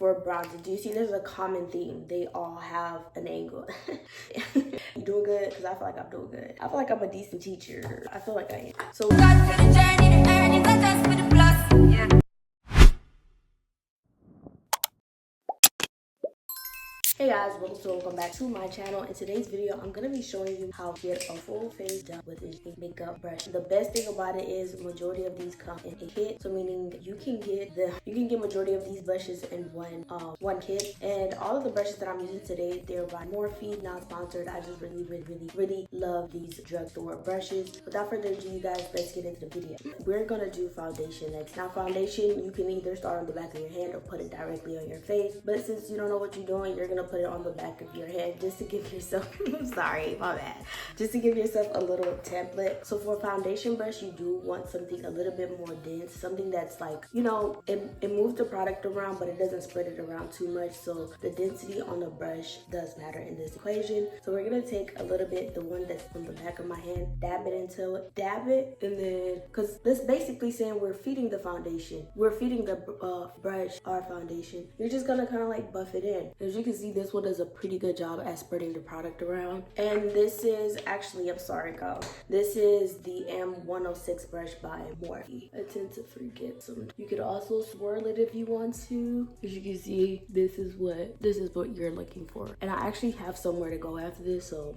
for bronzer, do you see there's a common theme? They all have an angle. You doing good? Because I feel like I'm doing good. I feel like I'm a decent teacher. I feel like I am. So hey guys, welcome back to my channel. In today's video, I'm gonna be showing you how to get a full face done with a makeup brush. The best thing about it is majority of these come in a kit, so meaning you can get majority of these brushes in one kit. And all of the brushes that I'm using today, they're by Morphe, not sponsored. I just really love these drugstore brushes. Without further ado, you guys, let's get into the video. We're gonna do foundation next. Now, foundation, you can either start on the back of your hand or put it directly on your face. But since you don't know what you're doing, you're gonna put it on the back of your head just to give yourself I'm sorry, my bad, just to give yourself a little template. So for a foundation brush, you do want something a little bit more dense, something that's like, you know, it moves the product around but it doesn't spread it around too much. So the density on the brush does matter in this equation. So we're gonna take a little bit, the one that's on the back of my hand, dab it, and then, because this basically saying we're feeding the foundation, we're feeding the brush our foundation. You're just gonna kind of like buff it in. As you can see, this one does a pretty good job at spreading the product around. And this is actually, I'm sorry guys, this is the M106 brush by Morphe. I tend to forget some. You could also swirl it if you want to. As you can see, this is what you're looking for. And I actually have somewhere to go after this, so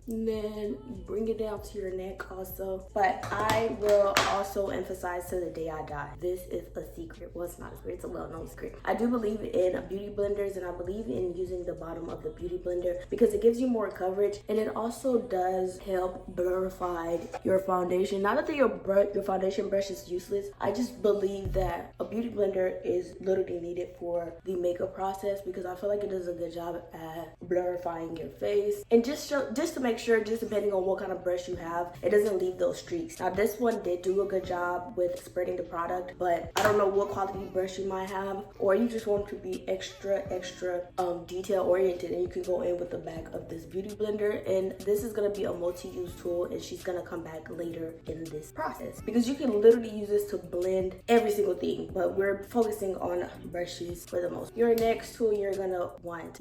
and then bring it down to your neck also. But I will also emphasize to the day I die, this is a secret. Well, it's not a secret, it's a well-known secret. I do believe in beauty blenders, and I believe in using the bottom of the beauty blender because it gives you more coverage, and it also does help blurify your foundation. Not that your foundation brush is useless, I just believe that a beauty blender is literally needed for the makeup process because I feel like it does a good job at blurifying your face, and just to make sure, just depending on what kind of brush you have, it doesn't leave those streaks. Now this one did do a good job with spreading the product, but I don't know what quality brush you might have, or you just want to be extra detail oriented, and you can go in with the back of this beauty blender. And this is going to be a multi-use tool, and she's going to come back later in this process because you can literally use this to blend every single thing, but we're focusing on brushes for the most. Your next tool you're going to want,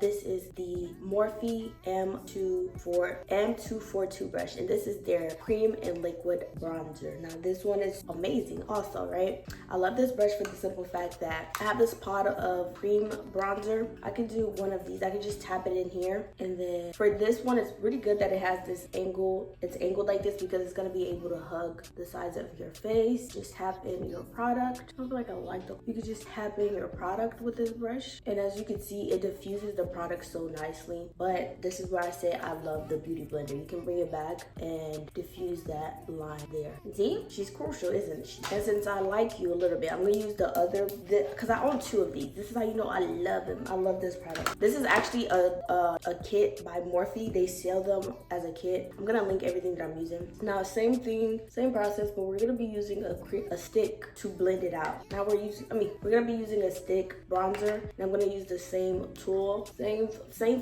this is the Morphe M242 brush, and this is their cream and liquid bronzer. Now this one is amazing also, right? I love this brush for the simple fact that I have this pot of cream bronzer. I can do one of these. I can just tap it in here, and then for this one, it's really good that it has this angle. It's angled like this because it's gonna be able to hug the sides of your face. Just tap in your product. I feel like I like them. You can just tap in your product with this brush, and as you can see, it diffuses the product so nicely. But this is where I say I love the beauty blender. You can bring it back and diffuse that line there. See, she's crucial, isn't she? And since I like you a little bit, I'm gonna use the other, because I own two of these. This is how you know I love them. I love this product. This is actually a kit by Morphe. They sell them as a kit. I'm gonna link everything that I'm using. Now, same thing, same process, but we're gonna be using a stick to blend it out. Now we're gonna be using a stick bronzer, and I'm gonna use the same tool, same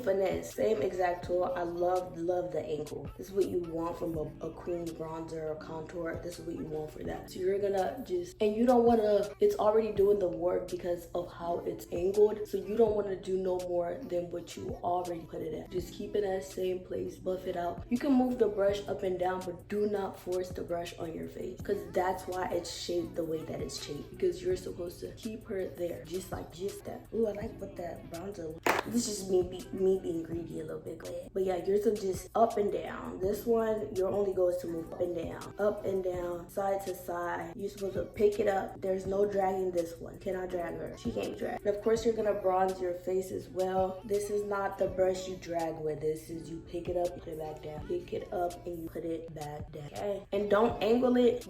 finesse, same exact tool. I love the angle. This is what you want from a cream bronzer or contour. This is what you want for that. So you're gonna and you don't wanna, it's already doing the work because of how it's angled. So you don't wanna do no more than what you already put it at. Just keep it at the same place, buff it out. You can move the brush up and down, but do not force the brush on your face because that's why it's shaped the way that it's shaped, because you're supposed to keep her there, just that. Ooh, I like what that bronzer looks. This is just me being greedy a little bit. But yeah, yours are just up and down. This one, your only goal is to move up and down, side to side. You're supposed to pick it up. There's no dragging this one. Cannot drag her. She can't drag. And of course, you're gonna bronze your face as well. This is not the brush you drag with. This is you pick it up, you put it back down. Pick it up and you put it back down. Okay? And don't angle it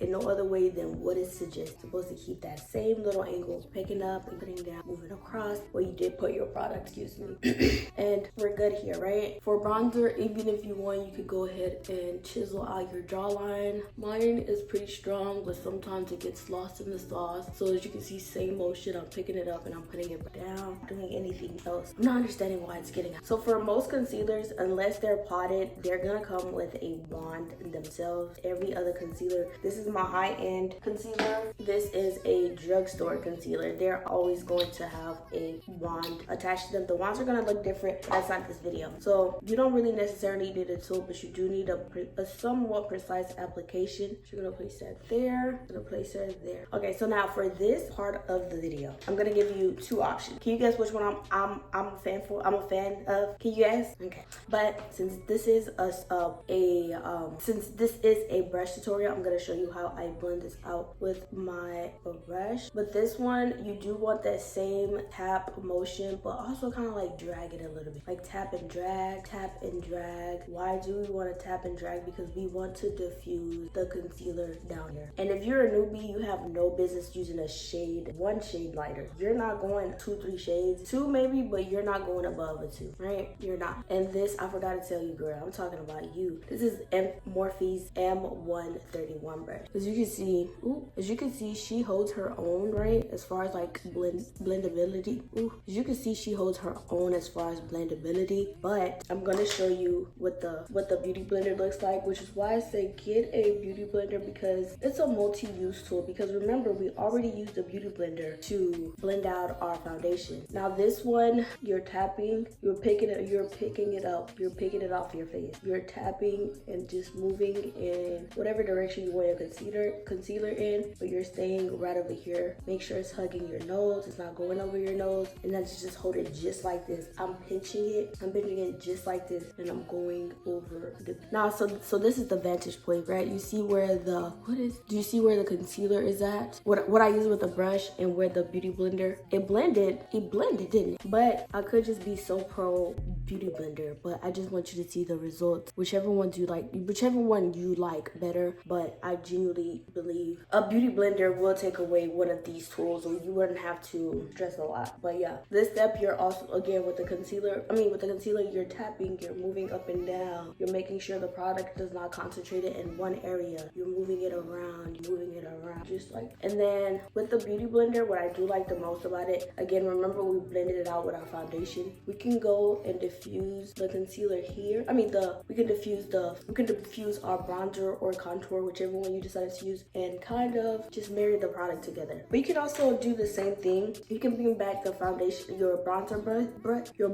in no other way than what it suggests. You're supposed to keep that same little angle, picking up and putting down, moving across where you did put your product, excuse me. And we're good here, right? For bronzer, even if you want, you could go ahead and chisel out your jawline. Mine is pretty strong, but sometimes it gets lost in the sauce. So as you can see, same motion, I'm picking it up and I'm putting it down. without doing anything else. I'm not understanding why it's getting out. So for most concealers, unless they're potted, they're gonna come with a wand themselves. Every other concealer, this is my high-end concealer. This is a drugstore concealer. They're always going to have a wand attached to them. The wands are gonna look different, but that's not this video. So you don't really necessarily need a tool, but you do need a somewhat precise application. So you're gonna place that there, gonna place that there. Okay, so now for this part of the video, I'm gonna give you two options. Can you guess which one I'm a fan for? I'm a fan of. Can you guess? Okay, but since this is a brush tutorial, I'm gonna show you how I blend this out with my brush. But this one, you do want that same tap motion, but also kind of like drag it a little bit, like tap and drag, tap and drag. Why do we want to tap and drag? Because we want to diffuse the concealer down here. And if you're a newbie, you have no business using one shade lighter. You're not going 2-3 shades, 2 maybe, but you're not going above a 2, right? You're not. And this, I forgot to tell you, girl, I'm talking about you. This is Morphe's M131 brush. As you can see, she holds her own, right? As far as like blendability. As you can see, she holds her own as far as blendability. But I'm gonna show you what the beauty blender looks like, which is why I say get a beauty blender, because it's a multi-use tool. Because remember, we already used the beauty blender to blend out our foundation. Now this one, you're tapping, you're picking it up, you're picking it off your face. You're tapping and just moving in whatever direction you want your concealer in, but you're staying right over here. Make sure it's hugging your nose, it's not going over your nose, and then just hold it just like this. I'm pinching it just like this, and I'm going over the now. So this is the vantage point, right? You see where do you see where the concealer is at? What I use with the brush and where the beauty blender, it blended, didn't it? But I could just be so pro beauty blender, but I just want you to see the results, whichever one you like better. But I genuinely believe a beauty blender will take away one of these tools, or you wouldn't have to stress a lot. But yeah, this step, you're also, again, with the concealer, you're tapping, you're moving up and down, you're making sure the product does not concentrate it in one area, you're moving it around, just like. And then with the beauty blender, what I do like the most about it, again, remember we blended it out with our foundation. We can go and diffuse the concealer here. We can diffuse our bronzer or contour, whichever one you decided to use, and kind of just marry the product together. But you can also do the same thing. You can bring back the foundation, your bronzer brush, you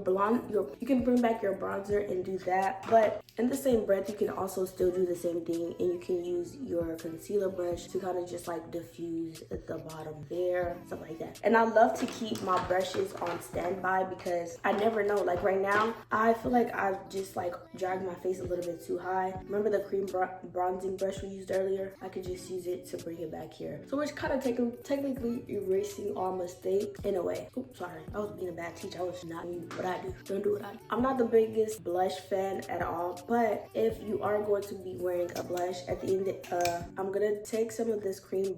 can bring back your bronzer and do that. But in the same breath, you can also still do the same thing, and you can use your concealer brush to kind of just like diffuse at the bottom there, stuff like that. And I love to keep my brushes on standby because I never know. Like right now, I feel like I just like dragged my face a little bit too high. Remember the cream bronzing brush we used earlier? I could just use it to bring it back here. So we're kind of technically erasing our mistake in a way. Oops, sorry. I was being a bad teacher. I was not doing what I do. Don't do what I do. I'm not the biggest blush fan at all, but if you are going to be wearing a blush, at the end, I'm gonna take some of this cream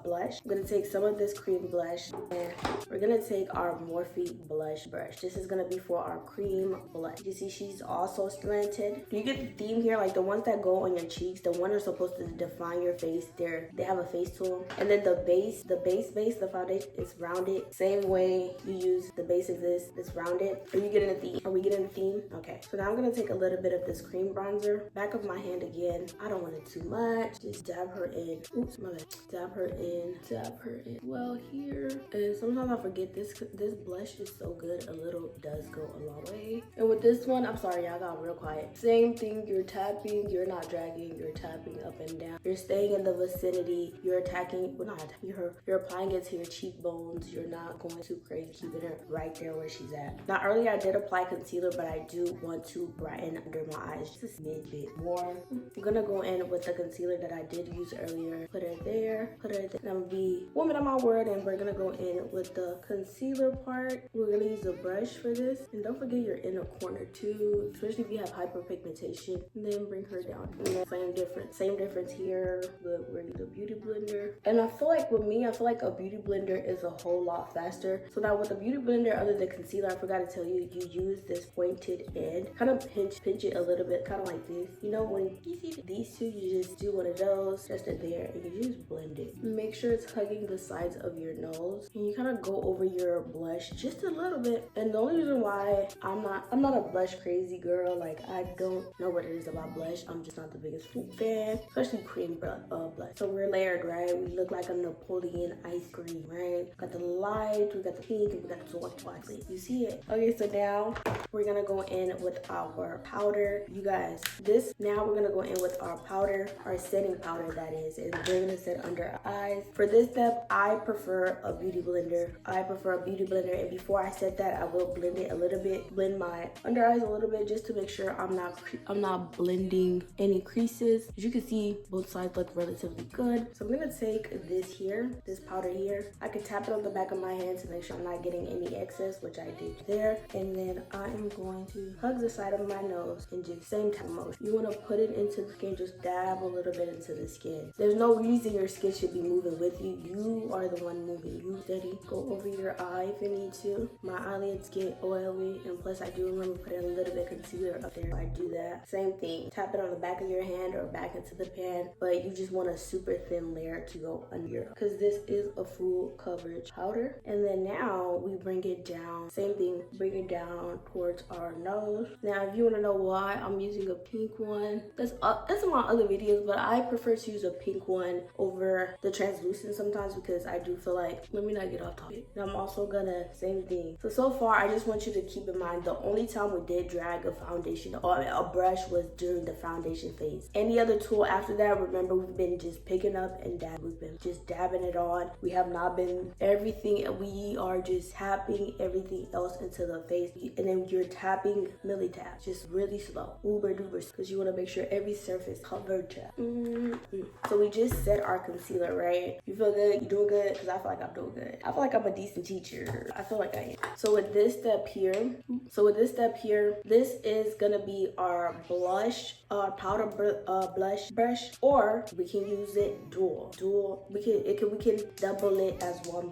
blush. I'm gonna take some of this cream blush, and we're gonna take our Morphe blush brush. This is gonna be for our cream blush. You see, she's also slanted. Do you get the theme here? Like the ones that go on your cheeks, the ones are supposed to define your face. They have a face to them. And then the base, the foundation is rounded. Same way you use the base of this, it's rounded. Are you getting a theme? Are we getting a theme? Okay. So now I'm gonna take a little bit of this cream bronzer, back of my hand again. I don't want it too much. Just dab her in. Oops, my bad. Dab her in. Well, here. And sometimes I forget this blush is so good. A little does go a long way. And with this one, I'm sorry, y'all got real quiet. Same thing. You're tapping. You're not dragging. You're tapping up and down. You're staying in the vicinity. You're attacking. Well, not attacking her. You're applying it to your cheekbones. You're not going too crazy. Keeping her right there where she's at. Now, earlier I did apply concealer, but I do want to brighten under my eyes just a smidge bit more. I'm gonna go in with the concealer that I did use earlier. Put her there. And I'm gonna be woman of my word, and we're gonna go in with the concealer part. We're gonna use a brush for this, and don't forget your inner corner too, especially if you have hyperpigmentation. And then bring her down. And then same difference here, but we're gonna use a beauty blender. And I feel like with me, a beauty blender is a whole lot faster. So now with the beauty blender, other than concealer, I forgot to tell you, you use this pointed end, kind of pinch it a little bit, kind of like this. You know, when you see these two, you just do one of those, just there, and you just blend it. Make sure it's hugging the sides of your nose, and you kind of go over your blush just a little bit. And the only reason why I'm not a blush crazy girl, like I don't know what it is about blush. I'm just not the biggest fan, especially cream blush. So we're layered, right? We look like a Napoleon ice cream, right? Got the light, we got the pink, and we got the dark. You see it? Okay, so now we're gonna go in with our powder. You guys, now we're gonna go in with our powder, our setting powder that is, and we're gonna set under our eyes. For this step, I prefer a beauty blender. And before I set that, I will blend it a little bit, blend my under eyes a little bit, just to make sure I'm not blending any creases. As you can see, both sides look relatively good. So I'm gonna take this powder here. I can tap it on the back of my hand to make sure I'm not getting any excess, which I did there. And then I am going to hug the side of my nose and do the same type of motion. You want to put it into the skin, just dab a little bit into the skin. There's no reason your skin should be moving with you. You are the one moving. You steady. Go over your eye if you need to. My eyelids get oily, and plus I do remember putting a little bit of concealer up there. I do that. Same thing. Tap it on the back of your hand or back into the pan, but you just want a super thin layer to go under, because this is a full coverage powder. And then now we bring it down. Same thing. Bring it down towards our nose. Now, if you want to know why I'm using a pink one, that's in my other videos, but I prefer to use a pink one over the translucent sometimes, because I do feel like, let me not get off topic. And I'm also gonna, same thing. So far, I just want you to keep in mind, the only time we did drag a foundation or a brush was during the foundation phase. Any other tool after that, remember, we've been just picking up and dabbing. We've been just dabbing it on. We have not been we are just tapping everything else into the face, and then you're tapping milli tap, just really slow, uber duper, because you want to make sure every surface covered. So we just set our concealer, right? You feel good? You doing good? Because I feel like I'm doing good. I feel like I'm a decent teacher. I feel like I am. So with this step here, this is gonna be our blush, powder blush brush, or we can use it dual. We can double it as one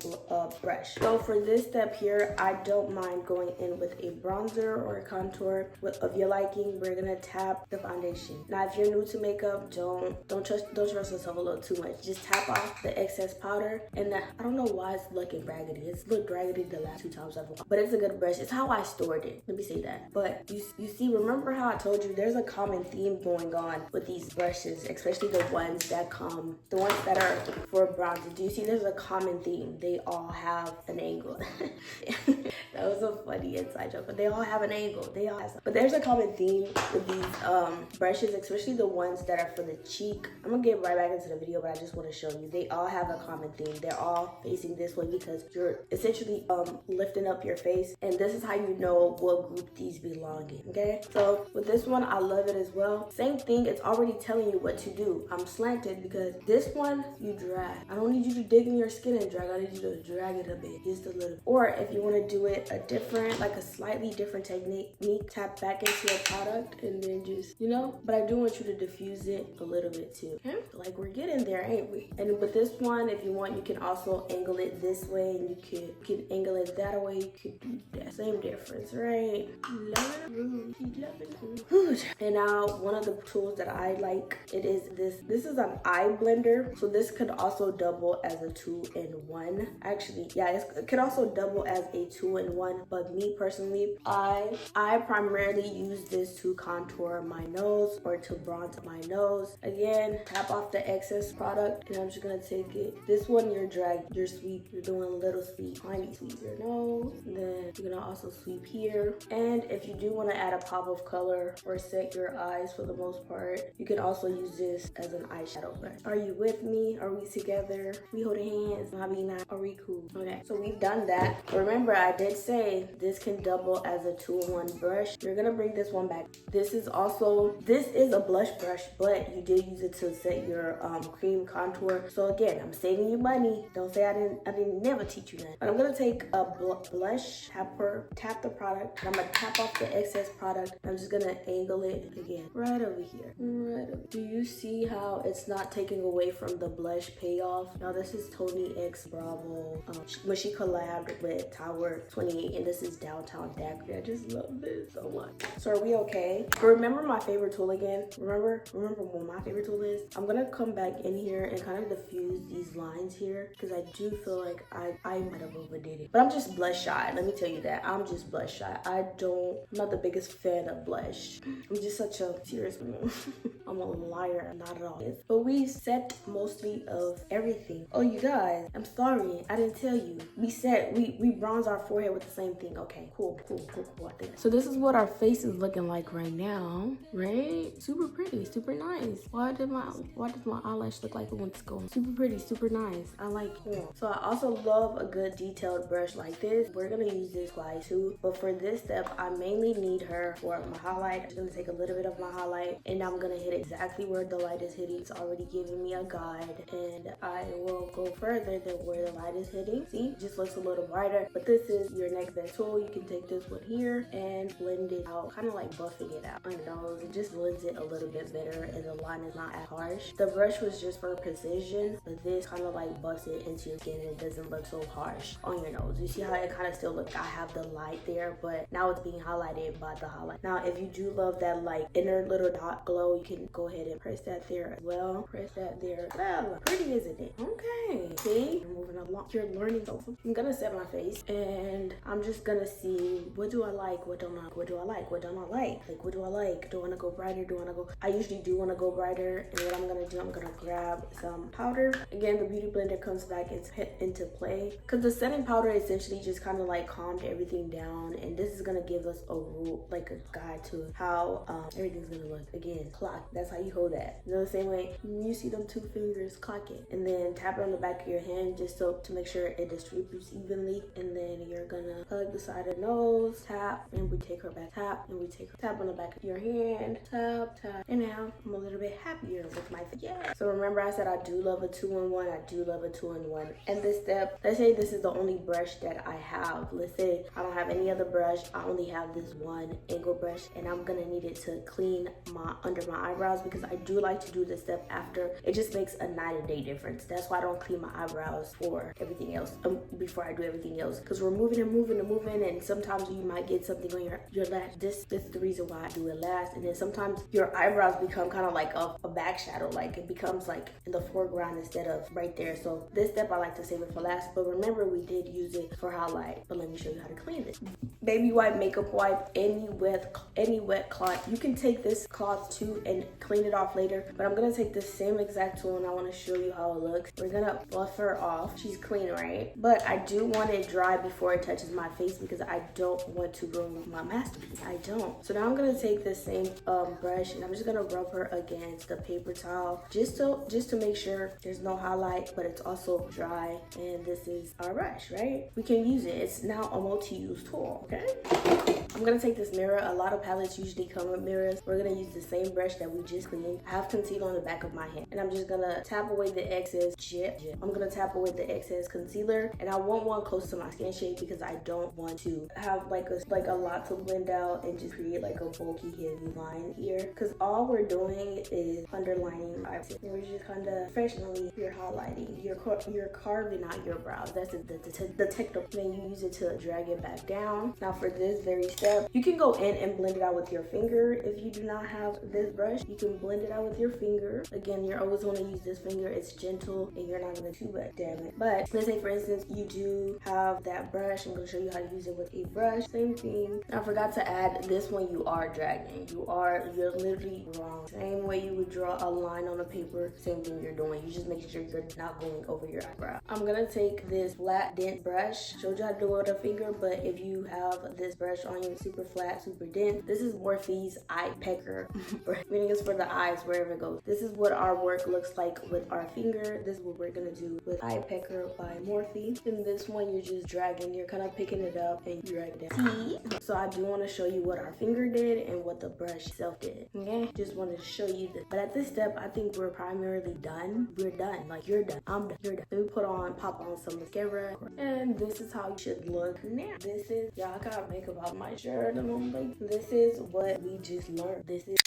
brush. So for this step here, I don't mind going in with a bronzer or a contour of your liking. We're gonna tap the foundation. Now, if you're new to makeup, don't trust yourself a little too much. Just tap off the excess powder. And I don't know why it's looking raggedy. It's looked raggedy the last 2 times I've washed, but it's a good brush. It's how I stored it. Let me say that. But you see, remember how I told you there's a common theme going on with these brushes, especially the ones that are for bronzer. Do you see there's a common theme? They all have an angle. That was a funny inside joke, but they all have an angle. But there's a common theme with these brushes, especially the ones that are for the cheek. I'm gonna get right back into the video, but I just want to show you they all have a common theme. They're all facing this way because you're essentially lifting up your face, and this is how you know what group these belong in. Okay, so with this one, I love it as well. Same thing, it's already telling you what to do. I'm slanted because this one you drag. I don't need you to dig in your skin and drag. I need you to drag it a bit, just a little. Or if you want to do it a slightly different technique, tap back into your product and then just, but I do want you to diffuse it a little bit too. Okay? Like, we're getting there, ain't we? And with this one, if you want, you can also angle it this way, and you can angle it that way. You could do that. Same difference, right? And now one of the tools that I like, it is this is an eye blender. So this could also double as a 2-in-1. Actually, yeah, it could also double as a 2-in-1, but me personally, I primarily use this to contour my nose or to bronze my nose. Again, tap off the excess product, and I'm just gonna take it. This one, you're sweep. You're doing a little sweep, tiny sweep your nose. And then you're gonna also sweep here. And if you do want to add a pop of color or set your eyes for the most part, you can also use this as an eyeshadow brush. Are you with me? Are we together? We holding hands? Maybe not. Are we cool? Okay, so we've done that. Remember, I did say this can double as a 2-in-1 brush. You're gonna bring this one back. This is a blush brush, but you did use it to set your cream contour. So again, I'm saving you money. Don't say I didn't never teach you that. But I'm gonna take a blush, tap the product, and I'm gonna tap off the excess product. I'm just gonna angle it again, right over here. Do you see how it's not taking away from the blush payoff? Now this is Tony X Bravo when she collabed with Tower 28, and this is Downtown Daiquiri. I just love this so much. So are we okay? But remember my favorite tool again? Remember what my favorite tool is? I'm gonna come back in here and kind of diffuse these lines here because I do feel like I might have overdid it. But I'm just blush shy. Let me tell you that. I'm just blush shy. I'm not the biggest fan of blush. I'm just such a serious woman. I'm a liar, not at all. But we set mostly of everything. Oh, you guys, I'm sorry, I didn't tell you. We bronze our forehead with the same thing. Okay, cool, I think. So this is what our face is looking like right now, right? Super pretty, super nice. Why does my eyelash look like it wants to go? Super pretty, super nice. I like it. So I also love a good detailed brush like this. We're gonna use this twice too, but for this step, I mainly need her for my highlight. I'm just gonna take a little bit of my highlight and I'm gonna hit exactly where the light is hitting. It's already giving me a guide, and I will go further than where the light is hitting. See, it just looks a little brighter, but this is your next best tool. You can take this one here and blend it out, kind of like buffing it out on your nose. It just blends it a little bit better and the line is not as harsh. The brush was just for precision, but this kind of like buffs it into your skin and it doesn't look so harsh on your nose. You see how it kind of still looks, I have the light there, but now it's being highlighted by the highlight. Now, if you do love that like inner little dot glow, you can go ahead and press that there as well. Press that there. Well, pretty, isn't it? Okay. See? You're moving along. You're learning something. I'm gonna set my face and I'm just gonna see what do I like, what don't I, what do I like, what don't I like? Like, what do I like? Do I wanna go brighter? I usually do wanna go brighter, and what I'm gonna do, I'm gonna grab some powder. Again, the Beauty Blender comes back into play because the setting powder essentially just kind of like calmed everything down, and this is gonna give us a rule, like a guide to how everything's gonna look. Again, clock, that's how you hold that. You know, the same way you see them two fingers, clock it, and then tap it on the back of your hand just so to make sure it distributes evenly. And then you're gonna plug the side of the nose, tap, and we take her back, tap, and we take her, tap on the back of your hand, tap, tap, and now I'm a little bit happier with my face. Yeah. So remember I said I do love a 2-in-1. I do love a 2-in-1. And this step, let's say this is the only brush that I have. Let's say I don't have any other brush. I only have this one angle brush, and I'm gonna need it to clean under my eyebrows because I do like to do this step after. It just makes a night and day difference. That's why I don't clean my eyebrows for everything else before I do everything else, because we're moving and moving and moving, and sometimes you might get something on your lash. This is the reason why I do it last. And then sometimes your eyebrows become kind of like a back shadow, like it becomes like in the foreground instead of right there. So this step I like to save it for last, but remember we did use it for highlight. But let me show you how to clean this. Baby wipe, makeup wipe, any wet cloth. You can take this cloth too and clean it off later, but I'm gonna take the same exact tool and I want to show you how it looks. We're gonna buff her off. She's clean, right? But I do want it dry before it touches my face because I don't want to ruin my masterpiece. I don't. So now I'm gonna take the same brush and I'm just gonna rub her against the paper towel just to make sure there's no highlight, but it's also dry. And this is our brush, right? We can use it. It's now a multi-use tool. Okay. I'm gonna take this mirror. A lot of palettes usually come with mirrors. We're gonna use the same brush that we just cleaned. I have concealer on the back of my hand, and I'm just gonna tap away the excess I'm gonna tap away the excess concealer, and I want one close to my skin shade because I don't want to have like a lot to blend out and just create like a bulky heavy line here. Because all we're doing is underlining. We're just kind of professionally, you're highlighting. You're carving out your brows. That's the technical. Then you use it to drag it back down. Now for this very step, you can go in and blend it out with your finger. If you do not have this brush, you can blend it out with your finger. Again, you're always going to use this finger. It's gentle and you're not going to too bad, damn it. But let's say for instance, you do have that brush. I'm going to show you how to use it with a brush. Same thing. I forgot to add this one. You are dragging. You're literally wrong. Same way you would draw a line on a paper, same thing you're doing. You just make sure you're not going over your eyebrow. I'm going to take this flat dent brush. Showed you how to do it with a finger, but if you have this brush on you, super flat, super dense, this is Morphe's eye pecker, meaning it's for the eyes wherever it goes. This is what our work looks like with our finger. This is what we're gonna do with eye pecker by Morphe. And this one, you're just dragging, you're kind of picking it up and you drag it down. See? So I do want to show you what our finger did and what the brush itself did. Okay, just wanted to show you this. But at this step, I think we're primarily done. We're done. Like, you're done. I'm done. You're done. Let me pop on some mascara, and this is how you should look now. This is, y'all got makeup on my shirt and I'm like, this is what we just learned. This is